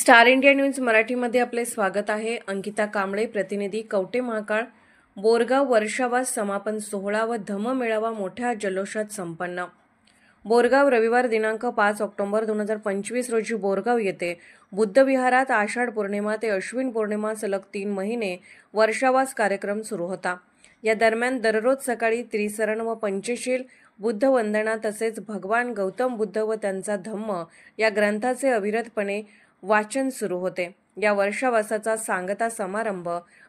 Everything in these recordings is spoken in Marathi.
स्टार इंडिया न्यूज मराठीमध्ये आपले स्वागत आहे। अंकिता कांबळे, प्रतिनिधी, कवठे महाकाळ। बोरगाव वर्षावास समापन सोहळा व धम्म मेळावा मोठ्या जल्लोषात संपन्न। बोरगाव, रविवार दिनांक 5 ऑक्टोबर 2025 रोजी बोरगाव येथे बुद्ध विहारात आषाढ पौर्णिमा ते अश्विन पौर्णिमा सलग 3 महिने वर्षावास कार्यक्रम सुरू होता। या दरम्यान दररोज सकाळी त्रिसरण व पंचशील बुद्ध वंदना तसेच भगवान गौतम बुद्ध व त्यांचा धम्म या ग्रंथाचे अविरतपणे वाचन सुरू होते। या वर्षावासाचा सांगता समारंभ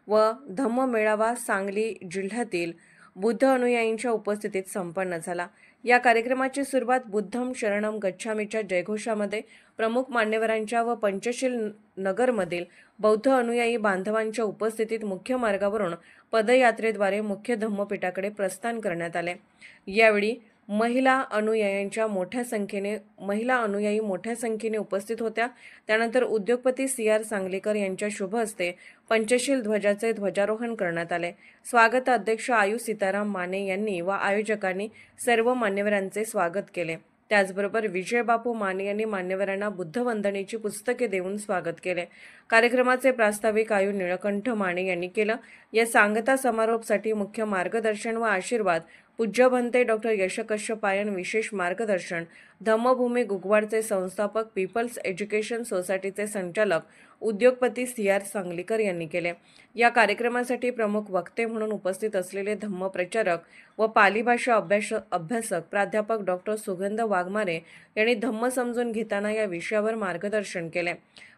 व धम्म मेळावा सांगली जिल्ह्यातील बुद्ध अनुयायींच्या उपस्थितीत संपन्न झाला। या कार्यक्रमाची सुरुवात बुद्धम शरणम गच्छामीच्या जयघोषामध्ये प्रमुख मान्यवरांच्या व पंचशील नगरमधील बौद्ध अनुयायी बांधवांच्या उपस्थितीत मुख्य मार्गावरून पदयात्रेद्वारे मुख्य धम्मपीठाकडे प्रस्थान करण्यात आले। यावेळी महिला अनुयायी मोठ्या संख्येने उपस्थित होत्या। त्यानंतर उद्योगपती CR सांगलीकर यांच्या शुभ हस्ते पंचशील ध्वजाचे ध्वजारोहण करण्यात आले। स्वागत अध्यक्ष आयु सीताराम माने यांनी व आयोजकांनी सर्व मान्यवरांचे स्वागत केले। त्याचबरोबर विजय बापू माने यांनी मान्यवरांना बुद्ध वंदनेची पुस्तके देऊन स्वागत केले। कार्यक्रमाचे प्रास्ताविक आयु निळकंठ माने यांनी केलं। या सांगता समारोपासाठी मुख्य मार्गदर्शन व आशीर्वाद पूज्य भंते डॉक्टर यश कश्यपायन, विशेष मार्गदर्शन धम्मभूमी गुगवाडचे संस्थापक, पीपल्स एज्युकेशन सोसायटीचे संचालक उद्योगपती CR सांगलीकर यांनी केले। या कार्यक्रमासाठी प्रमुख वक्ते म्हणून उपस्थित असलेले धम्मप्रचारक व पाली भाषा अभ्यासक प्राध्यापक डॉक्टर सुगंध वाघमारे यांनी धम्म समजून घेताना या विषयावर मार्गदर्शन केले।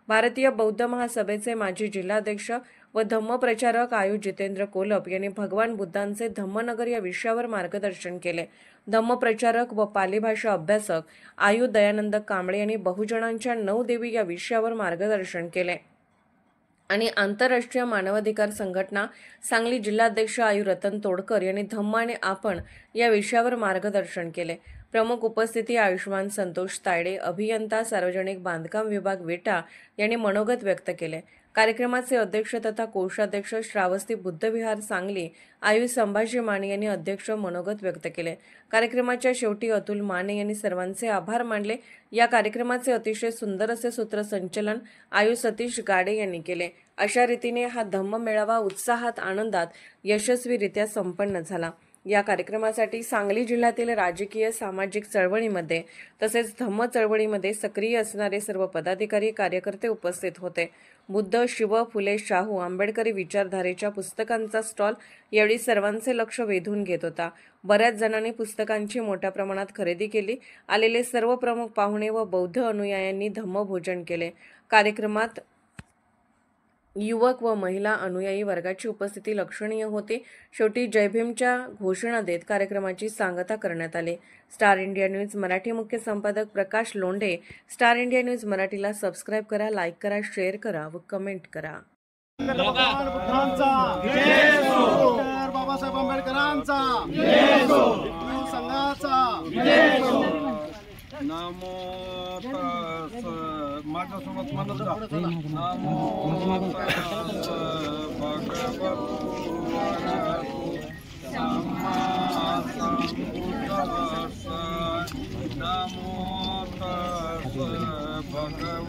भारतीय बौद्ध महासभेचे माजी जिल्हाध्यक्ष व धम्मप्रचारक आयु जितेंद्र कोलप यांनी भगवान बुद्धांचे धम्मनगर या विषयावर मार्गदर्शन केले। धम्मप्रचारक व पाली भाषा अभ्यासक आयु दयानंद कांबळे यांनी बहुजनांच्या 9 देवी या विषयावर मार्गदर्शन केले आणि आंतरराष्ट्रीय मानवाधिकार संघटना सांगली जिल्हाध्यक्ष आयु रतन तोडकर यांनी धम्म आणि आपण या विषयावर मार्गदर्शन केले। प्रमुख उपस्थिती आयुष्मान संतोष तायडे, अभियंता सार्वजनिक बांधकाम विभाग वेटा यांनी मनोगत व्यक्त केले। कार्यक्रमाचे अध्यक्ष तथा कोषाध्यक्ष श्रावस्ती बुद्ध विहार सांगली आयु संभाजी माने यांनी अध्यक्ष मनोगत व्यक्त केले। कार्यक्रमाच्या शेवटी अतुल माने यांनी सर्वांचे आभार मानले। या कार्यक्रमाचे अतिशय सुंदर असे सूत्रसंचलन आयु सतीश गाडे यांनी केले। अशा रीतीने हा धम्म मेळावा उत्साहात आनंदात यशस्वीरित्या संपन्न झाला। या कार्यक्रमासाठी सांगली जिल्ह्यातील राजकीय सामाजिक चळवळीमध्ये तसेच धम्म चळवळीमध्ये सक्रिय असणारे सर्व पदाधिकारी कार्यकर्ते उपस्थित होते। बुद्ध, शिव, फुले, शाहू, आंबेडकरी विचारधारेच्या पुस्तकांचा स्टॉल यावेळी सर्वांचे लक्ष वेधून घेत होता। बऱ्याच जणांनी पुस्तकांची मोठ्या प्रमाणात खरेदी केली। आलेले सर्व प्रमुख पाहुणे व बौद्ध अनुयायांनी धम्म भोजन केले। कार्यक्रमात युवक व महिला अनुयायी वर्गाची उपस्थिती लक्षणीय होती। शेवटी जय भीमच्या घोषणा देत कार्यक्रमाची सांगता करण्यात आली। स्टार इंडिया न्यूज मराठी मुख्य संपादक प्रकाश लोंढे। स्टार इंडिया न्यूज मराठीला सबस्क्राइब करा, लाईक करा, शेअर करा व कमेंट करा। बाबासाहेब आंबेडकरांचा नमो तस् माझ्यासोबत म्हणत जा। नमो तस् भगवतो सम्मा सम्बुद्धस्स। नमो तस् भगवतो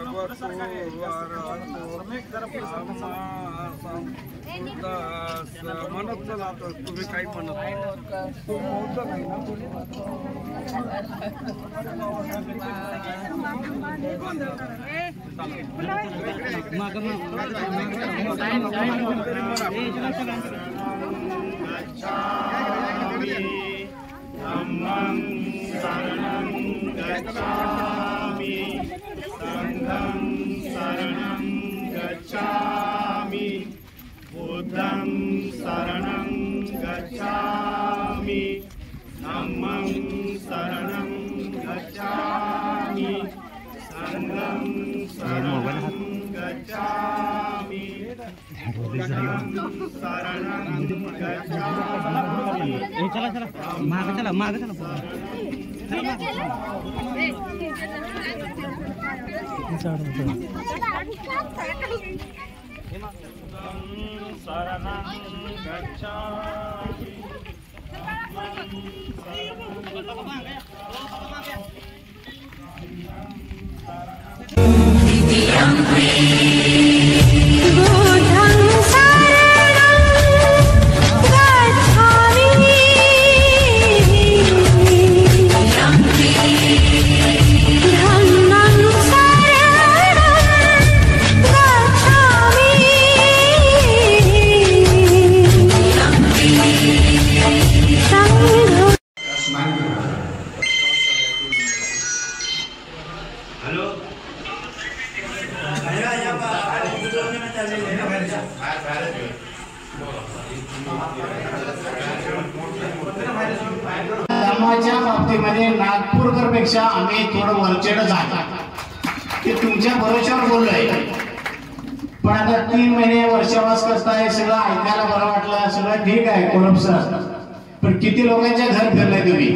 नमो तस् भगवतो म्हणत चला। तुम्ही काही म्हणत धम्मं शरणं गच्छामि, संघं शरणं गच्छामि, बुद्धं शरणं गच्छामि, धम्मं शरणं गच्छामि, संघं शरणं धर्माच्या बाबतीमध्ये नागपूरकर पेक्षा आम्ही थोडं वरचढच आहे. ते तुमच्या भरोश्यावर बोललोय, पण आता 3 महिने वर्षावास करताय, सगळं ऐकायला बरं वाटलं, सगळं ठीक आहे कोळप सर, पण किती लोकांच्या घर फिरलाय तुम्ही?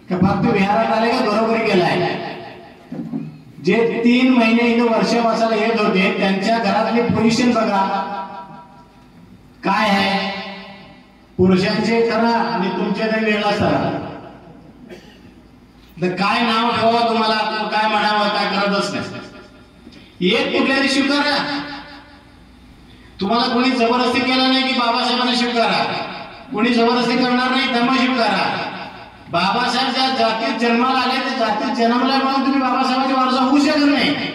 का फक्त विहारात आले का घरोघरी गेलाय? जे 3 महिने इथं वर्षावासाला येत होते त्यांच्या घरातली पोझिशन बघा काय आहे. पुरुषांचे करा आणि तुमचे काही वेगळा करा. तर काय नाव ठेवा तुम्हाला, काय म्हणावं, काय करतच नाही. एक कुठल्या दिवशी करा. तुम्हाला कोणी जबरदस्ती केला नाही की बाबासाहेबांना स्वीकारा, कोणी जबरदस्ती करणार नाही, धम्म स्वीकारा. बाबासाहेब ज्या जातीत जन्माला आले त्या जातीत जन्मला म्हणून तुम्ही बाबासाहेबांचा वारसा होऊ शकत नाही.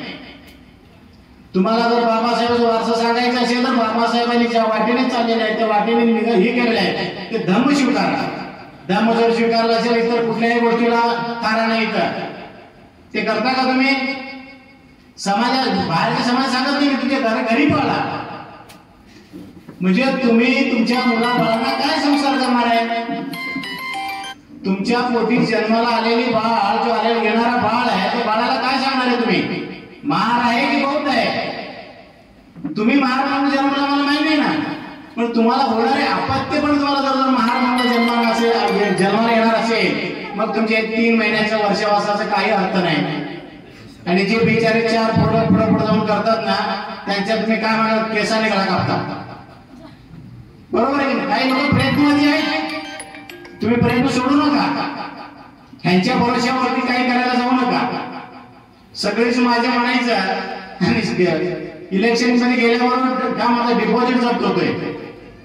तुम्हाला जर बाबासाहेबांचा वारसा सांगायचा असेल तर बाबासाहेबांनी ज्या वाटेने चाललेले आहेत त्या वाटेने हे केलेले आहे ते धम्म स्वीकारा. धम्म जर स्वीकारला असेल तर कुठल्याही गोष्टीला कारण नाही. तर ते करता का तुम्ही? समाजात बाहेरचे समाज सांगत नाही तुझ्या घरी पाळा. म्हणजे तुम्ही तुमच्या मुलाबाळांना काय संस्कार करणार आहे? तुमच्या पोटी जन्माला आलेली बाळ, जो आलेला येणारा बाळ आहे त्या बाळाला काय सांगणार आहे तुम्ही? महार आहे की बौद्ध आहे? तुम्ही महार म्हणून जन्माला मला माहिती नाही ना, पण तुम्हाला होणारे अपत्य पण तुम्हाला जर महार म्हणून जन्माला असेल, जन्माला येणार असेल, मग तुमचे 3 महिन्याच्या वर्षावासाचा काही अर्थ नाही. आणि जे बिचारे 4 पुढे जाऊन करतात ना त्यांच्या तुम्ही काय म्हणा केसाने गळा कापता. बरोबर आहे? काही लोक प्रयत्नवादी आहेत, तुम्ही प्रयत्न सोडू नका. ह्यांच्या भरोश्यावरती काही करायला जाऊ नका. सगळेच माझ्या म्हणायचं आणि इलेक्शन मध्ये गेल्यावर का माझा डिपॉझिट जप्त होतोय.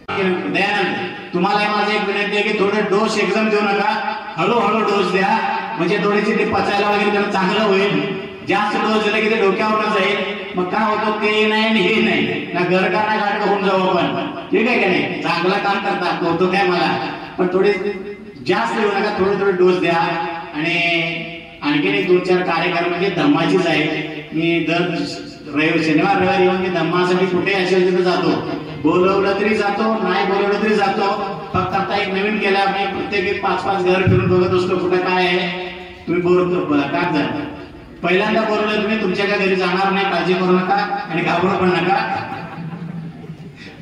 दयानंद, तुम्हाला माझं एक विनंती आहे की थोडे डोस एकदम देऊ नका, हळूहळू डोस द्या, म्हणजे थोडीशी ते पचायला वगैरे त्याला चांगलं होईल. जास्त डोस दिला की ते डोक्यावरच जाईल, मग काय होतं ते नाही आणि हे नाही ना, घर का ना गाठ होऊन जाऊ आपण. ठीक आहे का नाही? चांगलं काम करता होतो काय मला, पण थोडे जास्त देऊ नका, थोडे डोस द्या. आणि आणखीन एक 2-4 कार्यक्रम म्हणजे धम्माचीच आहे. मी दर शनिवार रविवारी येऊन मी धम्मासाठी कुठे असेल तिथे जातो. बोलवलं तरी जातो, नाही बोलवलं तरी जातो. फक्त आता एक नवीन केला, मी प्रत्येक 5-5 घर फिरून बघत असतो कुठे काय आहे. तुम्ही बोलतो काय झालं, पहिल्यांदा बोलवलं तुम्ही तुमच्या काय घरी जाणार नाही, काळजी करू नका आणि घाबरू पण नका.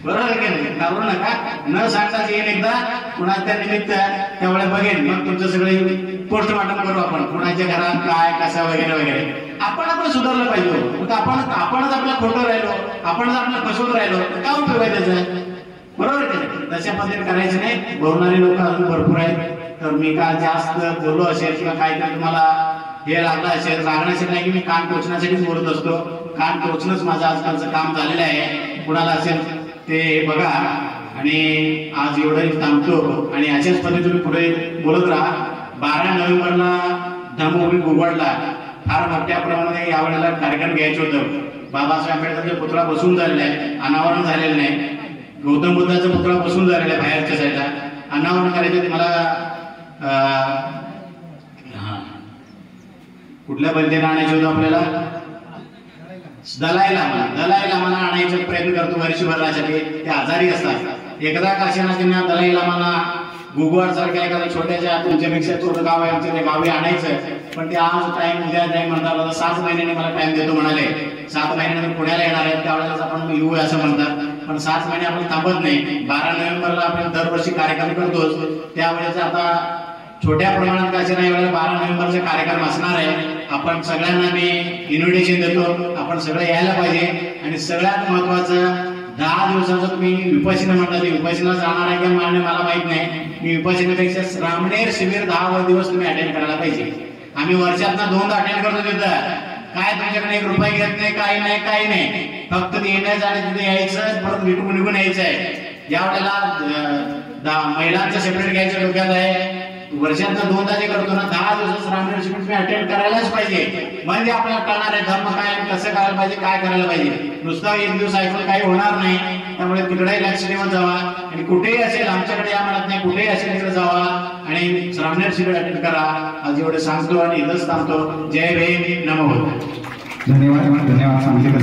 बरोबर की नाही? घाबरू नका. न सांगताच येईल एकदा कुणाच्या निमित्त त्यावेळेस बघेन, मग तुमचं सगळे पोस्टमॉर्टम करू आपण, कुणाच्या घरात काय कसा वगैरे वगैरे. आपण सुधारलं पाहिजे. आपणच आपलं खोटं राहिलो, आपणच आपलं फसवून राहिलो, काय उपयोग आहे त्याचा? बरोबर की नाही? तशा पद्धतीने करायचं नाही. बोलणारे लोक अजून भरपूर आहेत, तर मी काय जास्त बोललो असेल किंवा काहीतरी तुम्हाला हे लागलं असेल, लागण्यासाठी नाही की मी कान टोचण्यासाठीच बोलत असतो. कान टोचणंच माझं आजकालचं काम झालेलं आहे. कुणाला असेल ते बघा. आणि आज एवढं थांबतो आणि अशाच पद्धतीने पुढे बोलत राहा. 12 नोव्हेंबरला धम्मभूमी गुगवाडला फार मोठ्या प्रमाणात यावेळेला कार्यक्रम घ्यायचं होतं. बाबासाहेब आंबेडकरचा पुतळा बसून झालेला आहे, अनावरण झालेलं नाही. गौतम बुद्धाचा पुतळा बसून झालेला आहे बाहेरच्या साईडला, अनावरण करायचं. मला कुठल्या पद्धतीने आणायचं होतं आपल्याला? दलाई लामाला आणायचा प्रयत्न करतो वर्षभरासाठी. ते आजारी असतात. एकदा काशीना त्यांना दलाई लामाला गुगवाड सारख्या एखाद्या छोट्याच्या तुमच्यापेक्षा छोटं गाव आहे आमच्या गावी आणायचं, पण ते आज टाइम उद्या टाइम म्हणतात. 7 महिन्याने मला टाइम देतो म्हणाले. 7 महिन्यानंतर पुण्याला येणार आहेत, त्यावेळेस आपण येऊ असं म्हणतात. पण 7 महिने आपण थांबत नाही. 12 नोव्हेंबरला आपण दरवर्षी कार्यक्रम करतोच. त्यावेळेस आता छोट्या प्रमाणात का नाही, 12 नोव्हेंबरचा कार्यक्रम असणार आहे. आपण सगळ्यांना मी इन्व्हिटेशन देतो, आपण सगळे यायला पाहिजे. आणि सगळ्यात महत्वाचं 10 दिवसाचं तुम्ही विपश्यना म्हणतात, विपश्यना जाणार आहे का मान्य मला माहित नाही. मी विपश्यनेपेक्षा श्रामणेर शिबिर 10 दिवस तुम्ही अटेंड करायला पाहिजे. आम्ही वर्षातनं 2दा अटेंड करतो तिथं. काय तुमच्याकडे 1 रुपया घेत नाही, काही नाही. फक्त येण्याचं आणि तिथे यायचं, परत निघून यायचं आहे. ज्या वेळेला महिलांचं सेपरेट घ्यायचं डोक्यात आहे. वर्षातनं 2दा जे करतो ना, 10 दिवस श्रामणेर शिबिर तुम्ही अटेंड करायलाच पाहिजे. म्हणजे आपल्याला कळणार आहे धर्म काय, कसं करायला पाहिजे, काय करायला पाहिजे. नुसतं 1 दिवस ऐकून काही होणार नाही. त्यामुळे तिकडेही लक्ष देऊन जावा. आणि कुठेही असेल आमच्याकडे या म्हणत नाही, कुठेही असेल तिकडे जावा आणि श्रामणेर शिबिर अटेंड करा. आज एवढे सांगतो आणि इथंच थांबतो. जय भीम, नमो बुद्धाय. धन्यवाद सांगितलं.